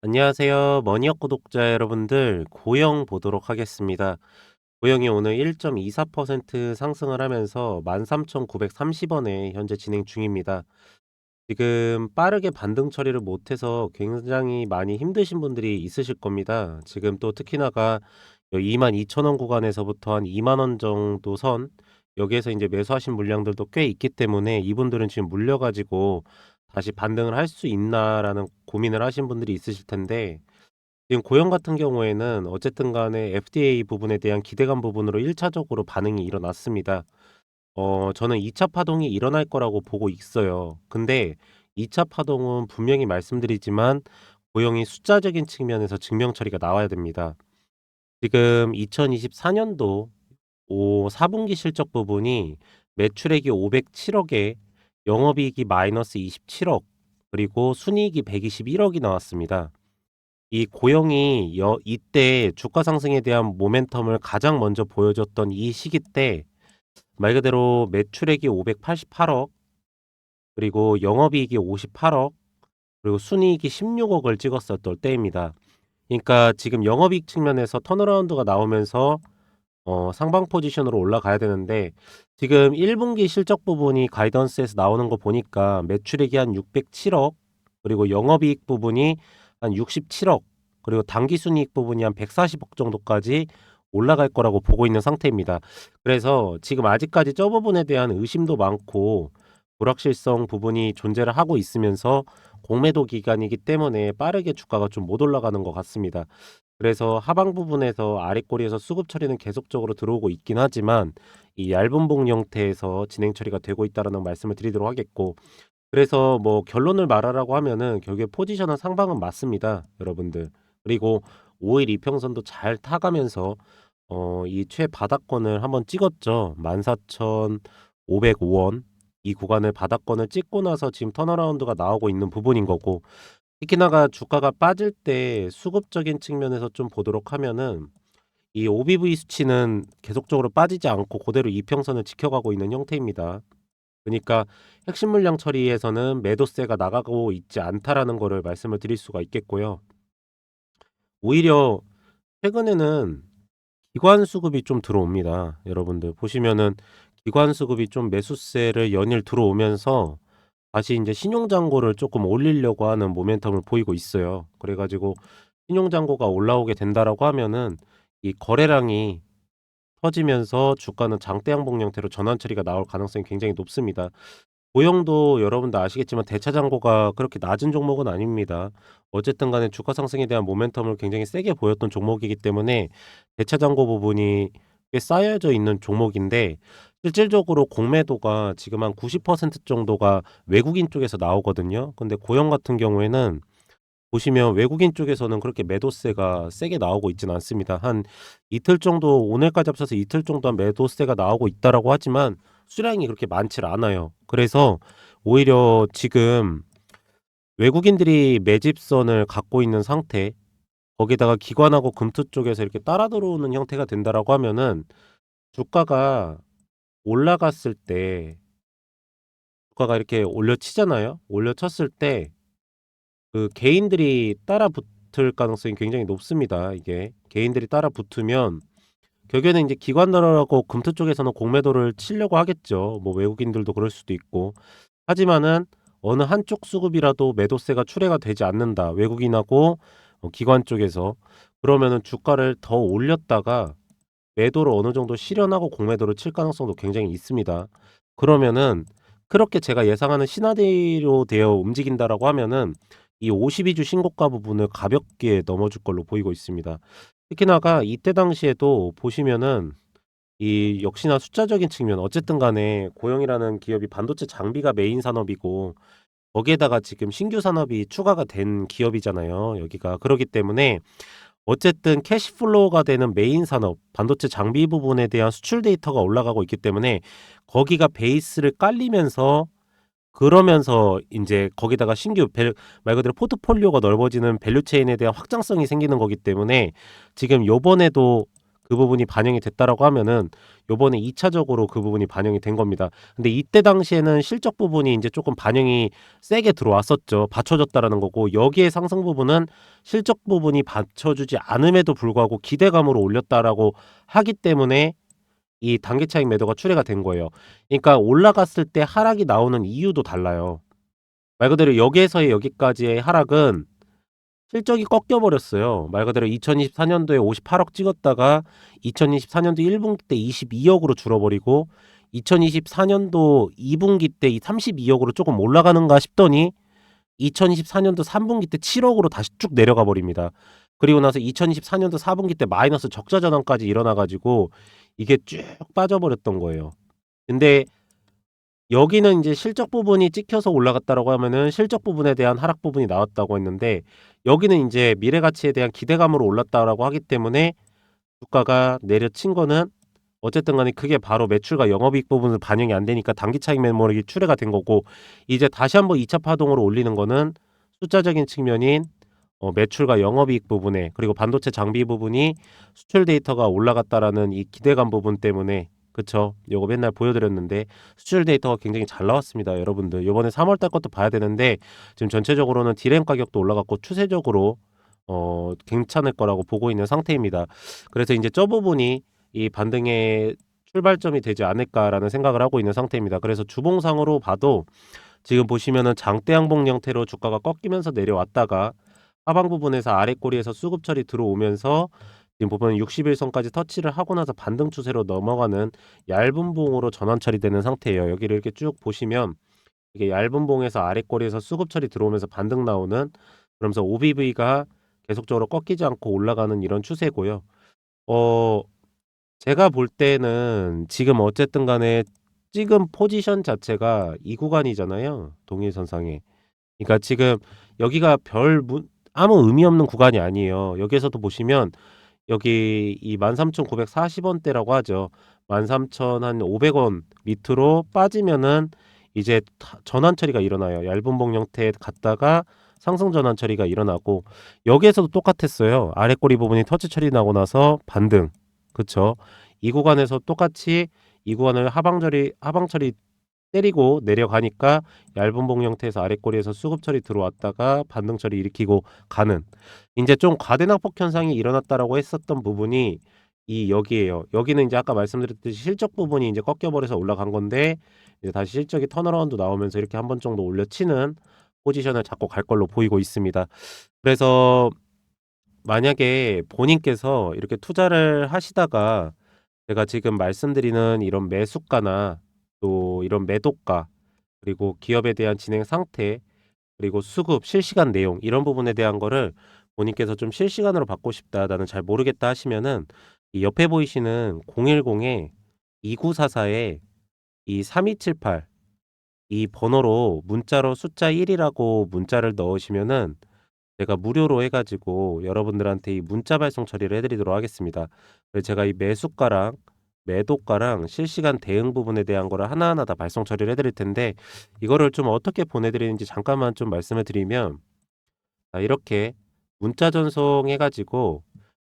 안녕하세요. 머니업 구독자 여러분들, 고영 보도록 하겠습니다. 고영이 오늘 1.24% 상승을 하면서 13,930원에 현재 진행 중입니다. 지금 빠르게 반등 처리를 못해서 굉장히 많이 힘드신 분들이 있으실 겁니다. 지금 또 특히나가 22,000원 구간에서부터 한 2만 원 정도 선, 여기에서 이제 매수하신 물량들도 꽤 있기 때문에 이분들은 지금 물려가지고 다시 반등을 할 수 있나라는 고민을 하신 분들이 있으실 텐데, 지금 고용 같은 경우에는 어쨌든 간에 FDA 부분에 대한 기대감 부분으로 1차적으로 반응이 일어났습니다. 저는 2차 파동이 일어날 거라고 보고 있어요. 근데 2차 파동은 분명히 말씀드리지만 고용이 숫자적인 측면에서 증명 처리가 나와야 됩니다. 지금 2024년도 4분기 실적 부분이 매출액이 507억에 영업이익이 마이너스 27억, 그리고 순이익이 121억이 나왔습니다. 이 고영이 이때 주가 상승에 대한 모멘텀을 가장 먼저 보여줬던 이 시기 때 말 그대로 매출액이 588억, 그리고 영업이익이 58억, 그리고 순이익이 16억을 찍었었던 때입니다. 그러니까 지금 영업이익 측면에서 턴어라운드가 나오면서 상방 포지션으로 올라가야 되는데, 지금 1분기 실적 부분이 가이던스에서 나오는 거 보니까 매출액이 한 607억, 그리고 영업이익 부분이 한 67억, 그리고 당기순이익 부분이 한 140억 정도까지 올라갈 거라고 보고 있는 상태입니다. 그래서 지금 아직까지 저 부분에 대한 의심도 많고 불확실성 부분이 존재를 하고 있으면서 공매도 기간이기 때문에 빠르게 주가가 좀 못 올라가는 것 같습니다. 그래서 하방 부분에서 아랫꼬리에서 수급 처리는 계속적으로 들어오고 있긴 하지만 이 얇은 봉 형태에서 진행 처리가 되고 있다라는 말씀을 드리도록 하겠고, 그래서 뭐 결론을 말하라고 하면은 결국에 포지션은 상방은 맞습니다, 여러분들. 그리고 5일 이평선도 잘 타가면서 이 최바닥권을 한번 찍었죠. 14,505원, 이 구간을 바닥권을 찍고 나서 지금 턴어라운드가 나오고 있는 부분인 거고, 특히나가 주가가 빠질 때 수급적인 측면에서 좀 보도록 하면은 이 OBV 수치는 계속적으로 빠지지 않고 그대로 이평선을 지켜가고 있는 형태입니다. 그러니까 핵심 물량 처리에서는 매도세가 나가고 있지 않다라는 거를 말씀을 드릴 수가 있겠고요. 오히려 최근에는 기관 수급이 좀 들어옵니다. 여러분들 보시면은 기관 수급이 좀 매수세를 연일 들어오면서 다시 이제 신용 잔고를 조금 올리려고 하는 모멘텀을 보이고 있어요. 그래 가지고 신용 잔고가 올라오게 된다라고 하면은 이 거래량이 터지면서 주가는 장대 양봉 형태로 전환 처리가 나올 가능성이 굉장히 높습니다. 고영도 여러분도 아시겠지만 대차 잔고가 그렇게 낮은 종목은 아닙니다. 어쨌든 간에 주가 상승에 대한 모멘텀을 굉장히 세게 보였던 종목이기 때문에 대차 잔고 부분이 꽤 쌓여져 있는 종목인데, 실질적으로 공매도가 지금 한 90% 정도가 외국인 쪽에서 나오거든요. 근데 고영 같은 경우에는 보시면 외국인 쪽에서는 그렇게 매도세가 세게 나오고 있지는 않습니다. 한 이틀 정도, 오늘까지 합쳐서 이틀 정도 한 매도세가 나오고 있다라고 하지만 수량이 그렇게 많질 않아요. 그래서 오히려 지금 외국인들이 매집선을 갖고 있는 상태, 거기다가 기관하고 금투 쪽에서 이렇게 따라 들어오는 형태가 된다라고 하면은 주가가 올라갔을 때, 주가가 이렇게 올려치잖아요. 올려쳤을 때 그 개인들이 따라 붙을 가능성이 굉장히 높습니다. 이게 개인들이 따라 붙으면 결국에는 이제 기관들하고 금투 쪽에서는 공매도를 치려고 하겠죠. 뭐 외국인들도 그럴 수도 있고. 하지만은 어느 한쪽 수급이라도 매도세가 출회가 되지 않는다, 외국인하고 기관 쪽에서. 그러면은 주가를 더 올렸다가 매도를 어느 정도 실현하고 공매도를 칠 가능성도 굉장히 있습니다. 그러면은 그렇게 제가 예상하는 시나리오 되어 움직인다라고 하면은 이 52주 신고가 부분을 가볍게 넘어줄 걸로 보이고 있습니다. 특히나가 이때 당시에도 보시면은 이 역시나 숫자적인 측면, 어쨌든 간에 고영이라는 기업이 반도체 장비가 메인 산업이고 거기에다가 지금 신규 산업이 추가가 된 기업이잖아요, 여기가. 그렇기 때문에 어쨌든 캐시플로우가 되는 메인 산업, 반도체 장비 부분에 대한 수출 데이터가 올라가고 있기 때문에 거기가 베이스를 깔리면서, 그러면서 인제 거기다가 신규 말 그대로 포트폴리오가 넓어지는 밸류 체인에 대한 확장성이 생기는 거기 때문에 지금 요번에도 그 부분이 반영이 됐다라고 하면은 요번에 2 차적으로 그 부분이 반영이 된 겁니다. 근데 이때 당시에는 실적 부분이 인제 쪼끔 반영이 세게 들어왔었죠. 받쳐줬다라는 거고, 여기에 상승 부분은 실적 부분이 받쳐주지 않음에도 불구하고 기대감으로 올렸다라고 하기 때문에 이 단기 차익 매도가 출회가 된 거예요. 그러니까 올라갔을 때 하락이 나오는 이유도 달라요. 말 그대로 여기에서의 여기까지의 하락은 실적이 꺾여 버렸어요. 말 그대로 2024 년도에 58억 찍었다가 2024 년도 1 분기 때 22억 으로 줄어 버리고, 2024 년도 2 분기 때 이 32억 으로 쪼금 올라가는가 싶더니 2024 년도 3 분기 때 7억 으로 다시 쭉 내려가 버립니다. 그리고 나서 2024 년도 4 분기 때 마이너스 적자 전환까지 일어나 가지고 이게 쭉 빠져버렸던 거예요. 근데 여기는 인제 실적 부분이 찍혀서 올라갔다라고 하면은 실적 부분에 대한 하락 부분이 나왔다고 했는데, 여기는 인제 미래 가치에 대한 기대감으로 올랐다라고 하기 때문에 주가가 내려친 거는 어쨌든 간에 그게 바로 매출과 영업이익 부분은 반영이 안 되니까 단기 차익 매물이 출회가 된 거고, 이제 다시 한번 2차 파동으로 올리는 거는 숫자적인 측면인 매출과 영업이익 부분에, 그리고 반도체 장비 부분이 수출 데이터가 올라갔다라는 이 기대감 부분 때문에. 그쵸. 요거 맨날 보여드렸는데 수출 데이터가 굉장히 잘 나왔습니다, 여러분들. 요번에 3월달 것도 봐야 되는데 지금 전체적으로는 디램 가격도 올라갔고 추세적으로 괜찮을 거라고 보고 있는 상태입니다. 그래서 인제 저 부분이 이 반등의 출발점이 되지 않을까라는 생각을 하고 있는 상태입니다. 그래서 주봉상으로 봐도 지금 보시면은 장대 양봉 형태로 주가가 꺾이면서 내려왔다가 하방 부분에서 아래 꼬리에서 수급 처리 들어오면서 지금 보면 60 일선까지 터치를 하고 나서 반등 추세로 넘어가는 얇은 봉으로 전환 처리되는 상태예요. 여기를 이렇게 쭉 보시면 이게 얇은 봉에서 아래 꼬리에서 수급 처리 들어오면서 반등 나오는, 그러면서 OBV가 계속적으로 꺾이지 않고 올라가는 이런 추세고요. 어 제가 볼 때는 지금 어쨌든 간에 찍은 포지션 자체가 이 구간이잖아요, 동일선상에. 그러니까 지금 여기가 아무 의미 없는 구간이 아니에요. 여기에서도 보시면 여기 이 13,940 원대라고 하죠. 13,500원 밑으로 빠지면은 이제 전환 처리가 일어나요. 얇은 봉 형태 갔다가 상승 전환 처리가 일어나고, 여기에서도 똑같았어요. 아래 꼬리 부분이 터치 처리 나고 나서 반등. 그쵸. 이 구간에서 똑같이 이 구간을 하방 처리 때리고 내려가니까 얇은 봉 형태에서 아래 꼬리에서 수급 처리 들어왔다가 반등 처리 일으키고 가는, 인제 좀 과대낙폭 현상이 일어났다라고 했었던 부분이 여기에요. 여기는 인제 아까 말씀드렸듯이 실적 부분이 인제 꺾여 버려서 올라간 건데, 이제 다시 실적이 턴어라운드 나오면서 이렇게 한 번 정도 올려치는 포지션을 잡고 갈 걸로 보이고 있습니다. 그래서 만약에 본인께서 이렇게 투자를 하시다가 제가 지금 말씀드리는 이런 매수가나 또 이런 매도가, 그리고 기업에 대한 진행 상태, 그리고 수급, 실시간 내용, 이런 부분에 대한 거를 본인께서 좀 실시간으로 받고 싶다, 나는 잘 모르겠다 하시면은 이 옆에 보이시는 010에 2944에 이 3278, 이 번호로 문자로 숫자 1이라고 문자를 넣으시면은 제가 무료로 해 가지고 여러분들한테 이 문자 발송 처리를 해 드리도록 하겠습니다. 그래서 제가 이 매수가랑 매도가랑 실시간 대응 부분에 대한 거를 하나하나 다 발송 처리를 해 드릴 텐데, 이거를 좀 어떻게 보내 드리는지 잠깐만 좀 말씀을 드리면, 이렇게 문자 전송해 가지고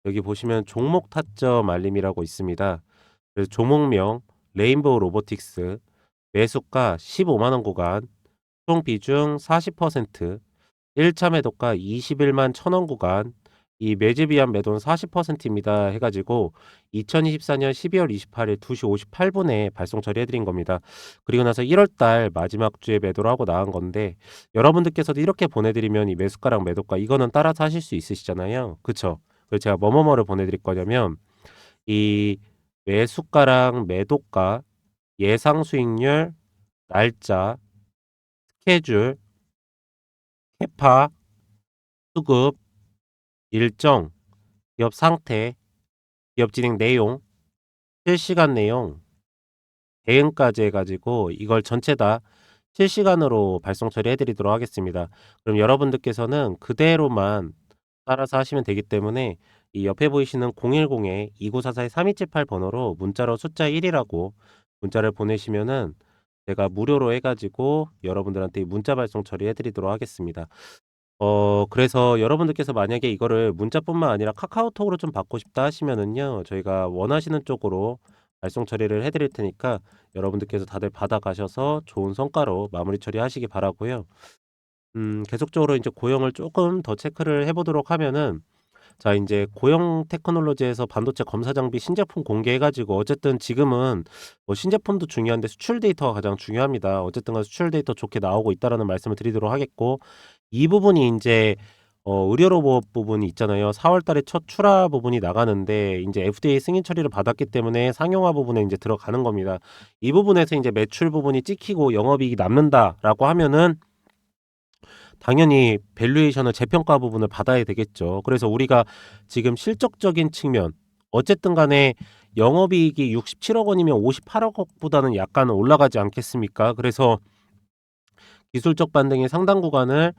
여기 보시면 종목 타점 알림이라고 있습니다. 그래서 종목명 레인보우 로보틱스, 매수가 15만 원 구간, 총 비중 40%, 1차 매도가 21만 1,000원 구간, 이 매집 위한 매도는 40%입니다 해 가지고 2024년 12월 28일 2시 58 분에 발송 처리해 드린 겁니다. 그리고 나서 1월 달 마지막 주에 매도를 하고 나간 건데, 여러분들께서도 이렇게 보내 드리면 이 매수가랑 매도가 이거는 따라서 하실 수 있으시잖아요. 그쵸? 그래서 제가 뭐뭐뭐를 보내 드릴 거냐면 이 매수가랑 매도가, 예상 수익률, 날짜, 스케줄, 캐파, 수급, 일정, 기업 상태, 기업 진행 내용, 실시간 내용, 대응까지 해 가지고 이걸 전체 다 실시간으로 발송 처리해 드리도록 하겠습니다. 그럼 여러분들께서는 그대로만 따라서 하시면 되기 때문에 이 옆에 보이시는 010에 2944-3278 번호로 문자로 숫자 1이라고 문자를 보내시면은 제가 무료로 해 가지고 여러분들한테 이 문자 발송 처리해 드리도록 하겠습니다. 그래서 여러분들께서 만약에 이거를 문자뿐만 아니라 카카오톡으로 좀 받고 싶다 하시면은요. 저희가 원하시는 쪽으로 발송 처리를 해 드릴 테니까 여러분들께서 다들 받아 가셔서 좋은 성과로 마무리 처리하시기 바라고요. 계속적으로 인제 고영을 쪼끔 더 체크를 해 보도록 하면은, 자 인제 고영 테크놀로지에서 반도체 검사 장비 신제품 공개해 가지고, 어쨌든 지금은 뭐 신제품도 중요한데 수출 데이터가 가장 중요합니다. 어쨌든 간에 수출 데이터 좋게 나오고 있다라는 말씀을 드리도록 하겠고, 이 부분이 인제 의료 로봇 부분이 있잖아요. 4월 달에 첫 출하 부분이 나가는데 인제 FDA 승인 처리를 받았기 때문에 상용화 부분에 인제 들어가는 겁니다. 이 부분에서 인제 매출 부분이 찍히고 영업이익이 남는다라고 하면은 당연히 밸류에이션을 재평가 부분을 받아야 되겠죠. 그래서 우리가 지금 실적적인 측면, 어쨌든 간에 영업이익이 67억 원이면 58억 원보다는 약간 올라가지 않겠습니까? 그래서 기술적 반등의 상당 구간을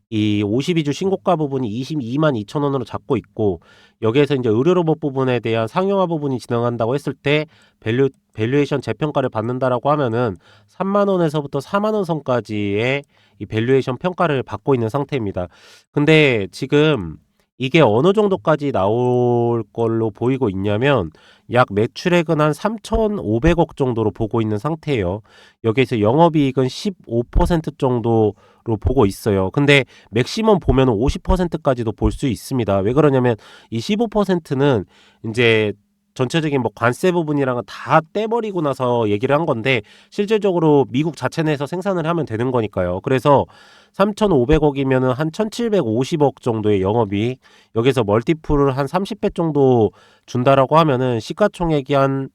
이 52주 신고가 부분이 22만 2천 원으로 잡고 있고, 여기에서 인제 의료 로봇 부분에 대한 상용화 부분이 진행한다고 했을 때 밸류에이션 재평가를 받는다라고 하면은 3만 원에서부터 4만 원 선까지의 이 밸류에이션 평가를 받고 있는 상태입니다. 근데 지금 이게 어느 정도까지 나올 걸로 보이고 있냐면, 약 매출액은 한 3,500억 정도로 보고 있는 상태예요. 여기에서 영업이익은 15% 정도로 보고 있어요. 근데 맥시멈 보면은 50%까지도 볼 수 있습니다. 왜 그러냐면 이 15%는 인제 전체적인 뭐 관세 부분이랑은 다 떼버리고 나서 얘기를 한 건데, 실질적으로 미국 자체 내에서 생산을 하면 되는 거니까요. 그래서 3,500억 이면은 한 1,750억 정도의 영업이익, 여기서 멀티플을 한 30배 정도 준다라고 하면은 시가총액이 한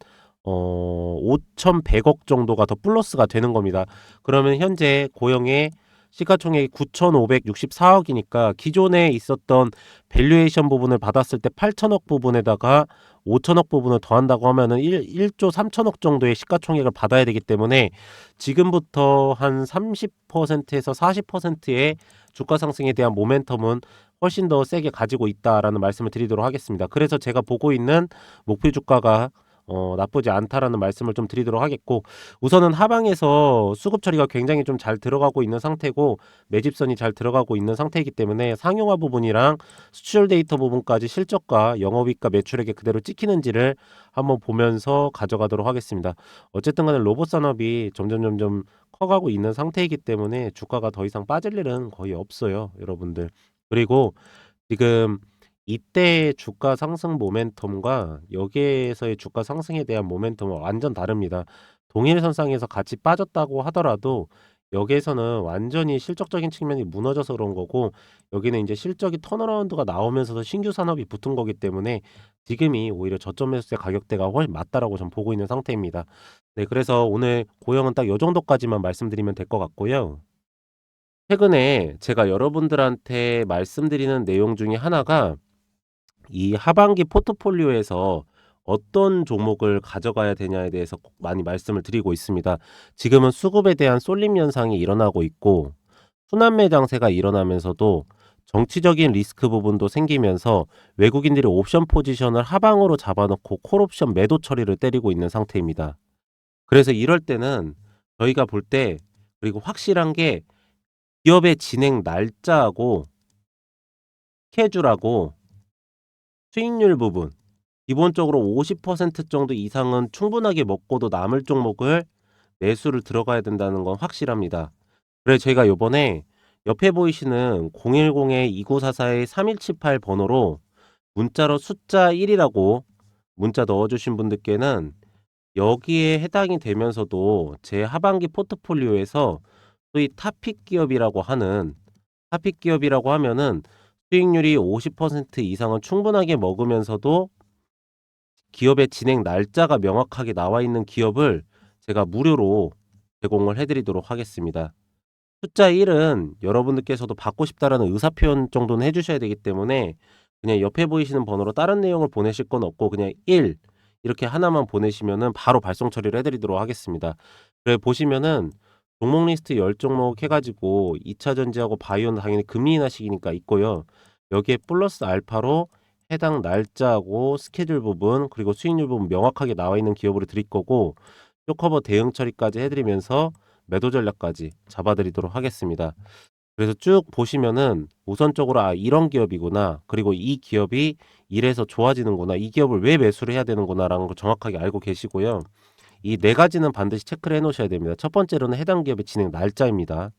5,100억 정도가 더 플러스가 되는 겁니다. 그러면 현재 고영의 시가총액이 9,564억이니까 기존에 있었던 밸류에이션 부분을 받았을 때 8천억 부분에다가 5천억 부분을 더한다고 하면은 1조 3천억 정도의 시가총액을 받아야 되기 때문에, 지금부터 한 30%에서 40%의 주가 상승에 대한 모멘텀은 훨씬 더 세게 가지고 있다라는 말씀을 드리도록 하겠습니다. 그래서 제가 보고 있는 목표 주가가 나쁘지 않다라는 말씀을 좀 드리도록 하겠고, 우선은 하방에서 수급 처리가 굉장히 좀 잘 들어가고 있는 상태고 매집선이 잘 들어가고 있는 상태이기 때문에 상용화 부분이랑 수출 데이터 부분까지 실적과 영업이익과 매출액에 그대로 찍히는지를 한번 보면서 가져가도록 하겠습니다. 어쨌든 간에 로봇 산업이 점점 커가고 있는 상태이기 때문에 주가가 더 이상 빠질 일은 거의 없어요, 여러분들. 그리고 지금 이때 주가 상승 모멘텀과 여기에서의 주가 상승에 대한 모멘텀은 완전 다릅니다. 동일선상에서 같이 빠졌다고 하더라도 여기에서는 완전히 실적적인 측면이 무너져서 그런 거고, 여기는 이제 실적이 턴어라운드가 나오면서도 신규 산업이 붙은 거기 때문에 지금이 오히려 저점 매수세 가격대가 훨씬 맞다라고 전 보고 있는 상태입니다. 네, 그래서 오늘 고영은 딱 요 정도까지만 말씀드리면 될 것 같고요. 최근에 제가 여러분들한테 말씀드리는 내용 중에 하나가, 이 하반기 포트폴리오에서 어떤 종목을 가져가야 되냐에 대해서 꼭 많이 말씀을 드리고 있습니다. 지금은 수급에 대한 쏠림 현상이 일어나고 있고, 순환매 장세가 일어나면서도 정치적인 리스크 부분도 생기면서 외국인들이 옵션 포지션을 하방으로 잡아놓고 콜옵션 매도 처리를 때리고 있는 상태입니다. 그래서 이럴 때는 저희가 볼 때, 그리고 확실한 게, 기업의 진행 날짜하고 스케줄하고 수익률 부분, 기본적으로 50% 정도 이상은 충분하게 먹고도 남을 종목을 매수를 들어가야 된다는 건 확실합니다. 그래서 저희가 요번에 옆에 보이시는 010-2944-3178 번호로 문자로 숫자 1이라고 문자 넣어주신 분들께는, 여기에 해당이 되면서도 제 하반기 포트폴리오에서 소위 탑픽 기업이라고 하는, 탑픽 기업이라고 하면은 수익률이 50% 이상은 충분하게 먹으면서도 기업의 진행 날짜가 명확하게 나와 있는 기업을 제가 무료로 제공을 해 드리도록 하겠습니다. 숫자 1은 여러분들께서도 받고 싶다라는 의사표현 정도는 해 주셔야 되기 때문에, 그냥 옆에 보이시는 번호로 다른 내용을 보내실 건 없고 그냥 1 이렇게 하나만 보내시면은 바로 발송 처리를 해 드리도록 하겠습니다. 그래 보시면은 종목 리스트 10 종목 해 가지고 2차 전지하고 바이오는 당연히 금리 인하 시기니까 있고요. 여기에 플러스 알파로 해당 날짜하고 스케줄 부분 그리고 수익률 부분 명확하게 나와 있는 기업으로 드릴 거고, 쇼커버 대응 처리까지 해 드리면서 매도 전략까지 잡아 드리도록 하겠습니다. 그래서 쭉 보시면은 우선적으로 '아 이런 기업이구나. 그리고 이 기업이 이래서 좋아지는구나. 이 기업을 왜 매수를 해야 되는구나.'라는 걸 정확하게 알고 계시고요. 이 네 가지는 반드시 체크를 해 놓으셔야 됩니다. 첫 번째로는 해당 기업의 진행 날짜입니다.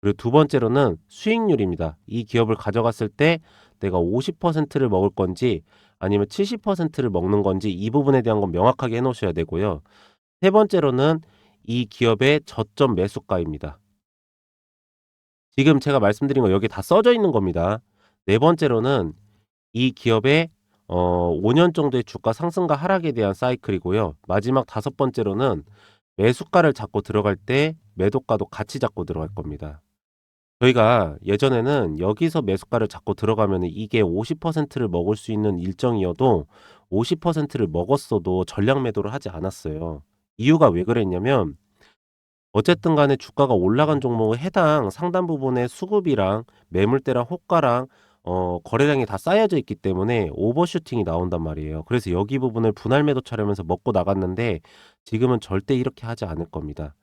그리고 두 번째로는 수익률입니다. 이 기업을 가져갔을 때 내가 50%를 먹을 건지 아니면 70%를 먹는 건지 이 부분에 대한 건 명확하게 해 놓으셔야 되고요. 세 번째로는 이 기업의 저점 매수가입니다. 지금 제가 말씀드린 거 여기에 다 써져 있는 겁니다. 네 번째로는 이 기업의 5년 정도의 주가 상승과 하락에 대한 사이클이고요. 마지막 다섯 번째로는 매수가를 잡고 들어갈 때 매도가도 같이 잡고 들어갈 겁니다. 저희가 예전에는 여기서 매수가를 잡고 들어가면은 이게 50%를 먹을 수 있는 일정이어도 50%를 먹었어도 전량 매도를 하지 않았어요. 이유가 왜 그랬냐면 어쨌든 간에 주가가 올라간 종목은 해당 상단 부분의 수급이랑 매물대랑 호가랑 거래량이 다 쌓여져 있기 때문에 오버슈팅이 나온단 말이에요. 그래서 여기 부분을 분할 매도 차려면서 먹고 나갔는데 지금은 절대 이렇게 하지 않을 겁니다.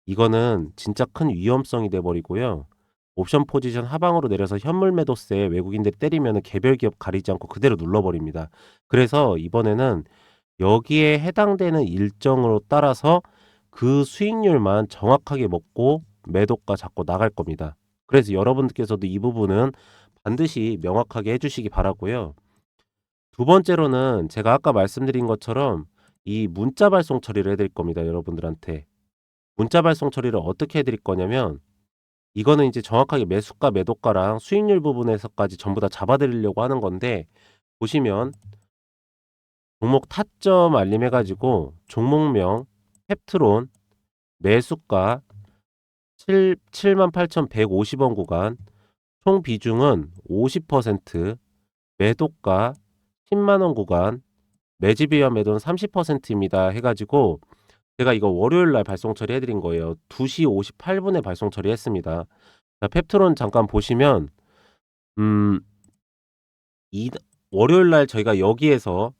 이거는 진짜 큰 위험성이 돼 버리고요. 옵션 포지션 하방으로 내려서 현물 매도세 외국인들이 때리면은 개별 기업 가리지 않고 그대로 눌러 버립니다. 그래서 이번에는 여기에 해당되는 일정으로 따라서 그 수익률만 정확하게 먹고 매도가 잡고 나갈 겁니다. 그래서 여러분들께서도 이 부분은 반드시 명확하게 해 주시기 바라고요. 두 번째로는 제가 아까 말씀드린 것처럼 이 문자 발송 처리를 해 드릴 겁니다, 여러분들한테. 문자 발송 처리를 어떻게 해 드릴 거냐면 이거는 이제 정확하게 매수가, 매도가랑 수익률 부분에서까지 전부 다 잡아 드리려고 하는 건데 보시면 종목 타점 알림 해 가지고 종목명 펩트론 매수가 78,150원 구간 총 비중은 50% 매도가 10만 원 구간 매집이와 매도는 30%입니다 해 가지고 제가 이거 월요일 날 발송 처리해 드린 거예요. 2시 58 분에 발송 처리했습니다. 자 펩트론 잠깐 보시면 음 이 월요일 날 저희가 여기에서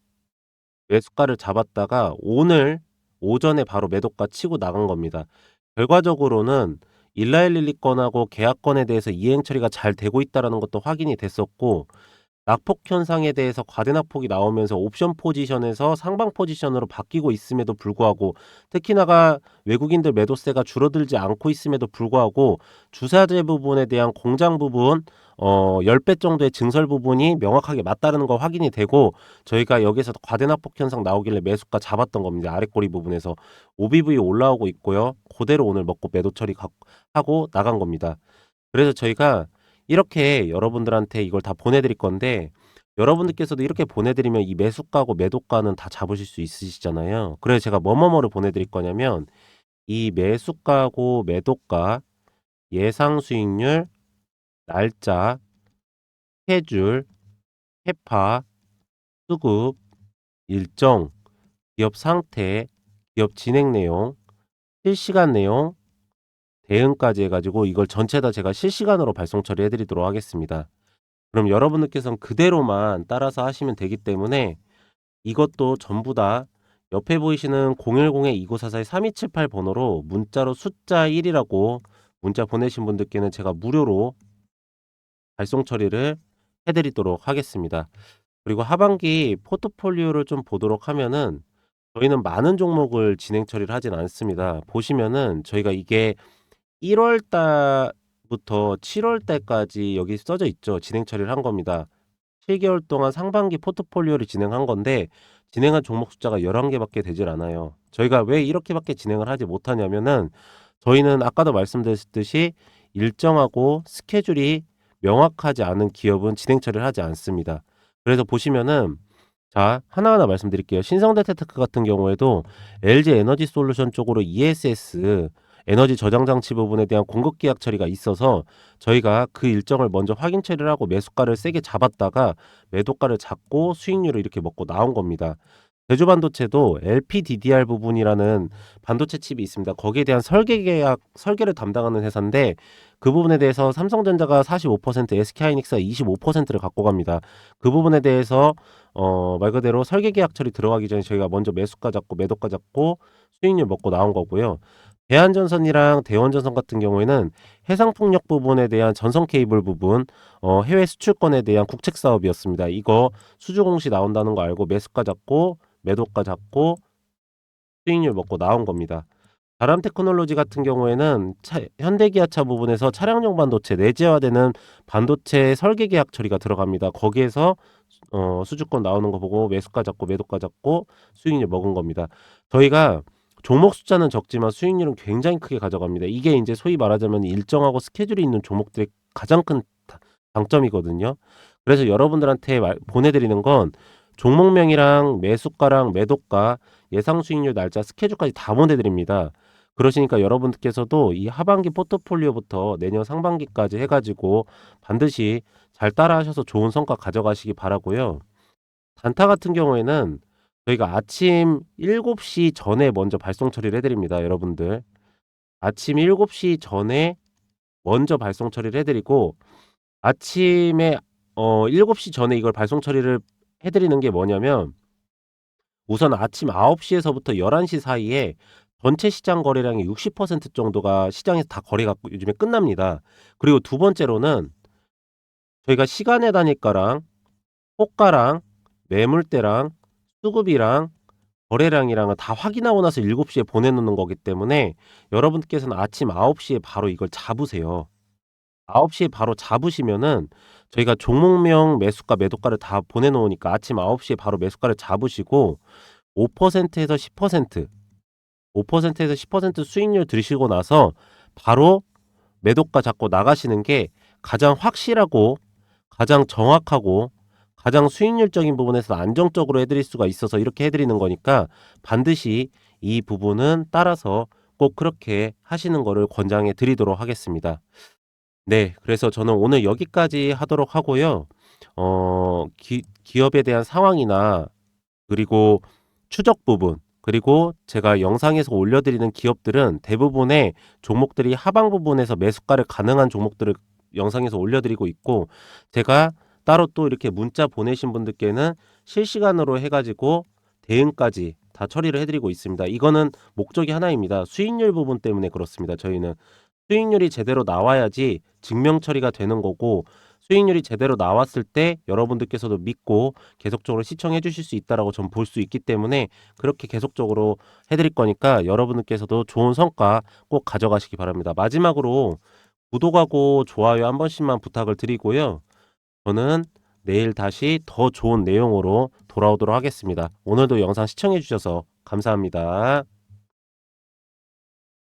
매수가를 잡았다가 오늘 오전에 바로 매도가 치고 나간 겁니다. 결과적으로는 일라일릴리 건하고 계약건에 대해서 이행 처리가 잘 되고 있다라는 것도 확인이 됐었고 낙폭 현상에 대해서 과대낙폭이 나오면서 옵션 포지션에서 상방 포지션으로 바뀌고 있음에도 불구하고 특히나가 외국인들 매도세가 줄어들지 않고 있음에도 불구하고 주사제 부분에 대한 공장 부분 10배 정도의 증설 부분이 명확하게 맞다는 거 확인이 되고 저희가 여기서 과대낙폭 현상 나오길래 매수가 잡았던 겁니다. 아랫꼬리 부분에서 OBV 올라오고 있고요. 그대로 오늘 먹고 매도 처리 하고 나간 겁니다. 그래서 저희가 이렇게 여러분들한테 이걸 다 보내드릴 건데 여러분들께서도 이렇게 보내드리면 이 매수가고 매도가는 다 잡으실 수 있으시잖아요. 그래서 제가 뭐뭐뭐를 보내드릴 거냐면 이 매수가고 매도가 예상 수익률 날짜 스케줄 캐파 수급 일정 기업 상태 기업 진행 내용 실시간 내용 대응까지 해 가지고 이걸 전체 다 제가 실시간으로 발송 처리해 드리도록 하겠습니다. 그럼 여러분들께서는 그대로만 따라서 하시면 되기 때문에 이것도 전부 다 옆에 보이시는 010-2944-3278 번호로 문자로 숫자 1이라고 문자 보내신 분들께는 제가 무료로 발송 처리를 해 드리도록 하겠습니다. 그리고 하반기 포트폴리오를 좀 보도록 하면은 저희는 많은 종목을 진행 처리를 하진 않습니다. 보시면은 저희가 이게 1월 달부터 7월 달까지 여기 써져 있죠. 진행 처리를 한 겁니다. 7개월 동안 상반기 포트폴리오를 진행한 건데 진행한 종목 숫자가 11개밖에 되질 않아요. 저희가 왜 이렇게밖에 진행을 하지 못하냐면은 저희는 아까도 말씀드렸듯이 일정하고 스케줄이 명확하지 않은 기업은 진행 처리를 하지 않습니다. 그래서 보시면은 자, 하나하나 말씀드릴게요. 신성대테크 같은 경우에도 LG 에너지 솔루션 쪽으로 ESS 에너지 저장 장치 부분에 대한 공급 계약 처리가 있어서 저희가 그 일정을 먼저 확인 처리를 하고 매수가를 세게 잡았다가 매도가를 잡고 수익률을 이렇게 먹고 나온 겁니다. 제주반도체도 LPDDR 부분이라는 반도체 칩이 있습니다. 거기에 대한 설계 계약, 설계를 담당하는 회사인데 그 부분에 대해서 삼성전자가 45%, SK하이닉스가 25%를 갖고 갑니다. 그 부분에 대해서 말 그대로 설계 계약 처리 들어가기 전에 저희가 먼저 매수가 잡고 매도가 잡고 수익률 먹고 나온 거고요. 대한전선이랑 대원전선 같은 경우에는 해상풍력 부분에 대한 전선 케이블 부분, 해외 수출권에 대한 국책 사업이었습니다. 이거 수주 공시 나온다는 거 알고 매수가 잡고 매도가 잡고 수익률 먹고 나온 겁니다. 다람 테크놀로지 같은 경우에는 현대기아차 부분에서 차량용 반도체 내재화되는 반도체 설계 계약 처리가 들어갑니다. 거기에서 수주권 나오는 거 보고 매수가 잡고 매도가 잡고 수익률 먹은 겁니다. 저희가 종목 숫자는 적지만 수익률은 굉장히 크게 가져갑니다. 이게 이제 소위 말하자면 일정하고 스케줄이 있는 종목들의 가장 큰 장점이거든요. 그래서 여러분들한테 보내드리는 건 종목명이랑 매수가랑 매도가 예상 수익률 날짜 스케줄까지 다 보내드립니다. 그러시니까 여러분들께서도 이 하반기 포트폴리오부터 내년 상반기까지 해가지고 반드시 잘 따라 하셔서 좋은 성과 가져가시기 바라고요. 단타 같은 경우에는 저희가 아침 7시 전에 먼저 발송 처리를 해드립니다. 여러분들 아침 7시 전에 먼저 발송 처리를 해드리고 아침에 7시 전에 이걸 발송 처리를 해드리는 게 뭐냐면 우선 아침 9시에서부터 11시 사이에 전체 시장 거래량의 60% 정도가 시장에서 다 거래가 요즘에 끝납니다. 그리고 두 번째로는 저희가 시간의 단위가랑 호가랑 매물대랑 수급이랑 거래량이랑은 다 확인하고 나서 7시에 보내놓는 거기 때문에 여러분께서는 아침 9시에 바로 이걸 잡으세요. 9시에 바로 잡으시면은 저희가 종목명 매수가 매도가를 다 보내놓으니까 아침 9시에 바로 매수가를 잡으시고 5%에서 10% 5%에서 10% 수익률 들으시고 나서 바로 매도가 잡고 나가시는 게 가장 확실하고 가장 정확하고 가장 수익률적인 부분에서 안정적으로 해드릴 수가 있어서 이렇게 해드리는 거니까 반드시 이 부분은 따라서 꼭 그렇게 하시는 거를 권장해 드리도록 하겠습니다. 네, 그래서 저는 오늘 여기까지 하도록 하고요. 기업에 대한 상황이나 그리고 추적 부분, 그리고 제가 영상에서 올려드리는 기업들은 대부분의 종목들이 하방 부분에서 매수가를 가능한 종목들을 영상에서 올려드리고 있고, 제가 따로 또 이렇게 문자 보내신 분들께는 실시간으로 해가지고 대응까지 다 처리를 해드리고 있습니다. 이거는 목적이 하나입니다. 수익률 부분 때문에 그렇습니다. 저희는 수익률이 제대로 나와야지 증명 처리가 되는 거고, 수익률이 제대로 나왔을 때 여러분들께서도 믿고 계속적으로 시청해 주실 수 있다라고 전 볼 수 있기 때문에 그렇게 계속적으로 해드릴 거니까 여러분들께서도 좋은 성과 꼭 가져가시기 바랍니다. 마지막으로 구독하고 좋아요 한 번씩만 부탁을 드리고요. 저는 내일 다시 더 좋은 내용으로 돌아오도록 하겠습니다. 오늘도 영상 시청해 주셔서 감사합니다.